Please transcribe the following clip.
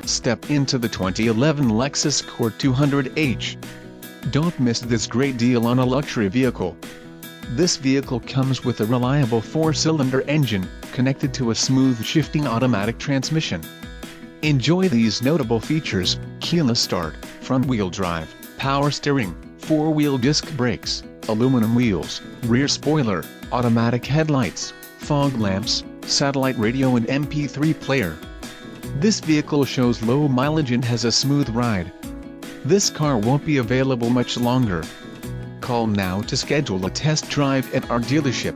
Step into the 2011 Lexus Core 200h. Don't miss this great deal on a luxury vehicle. This vehicle comes with a reliable 4-cylinder engine, connected to a smooth shifting automatic transmission. Enjoy these notable features: keyless start, front-wheel drive, power steering, 4-wheel disc brakes, aluminum wheels, rear spoiler, automatic headlights, fog lamps, satellite radio and MP3 player. This vehicle shows low mileage and has a smooth ride. This car won't be available much longer. Call now to schedule a test drive at our dealership.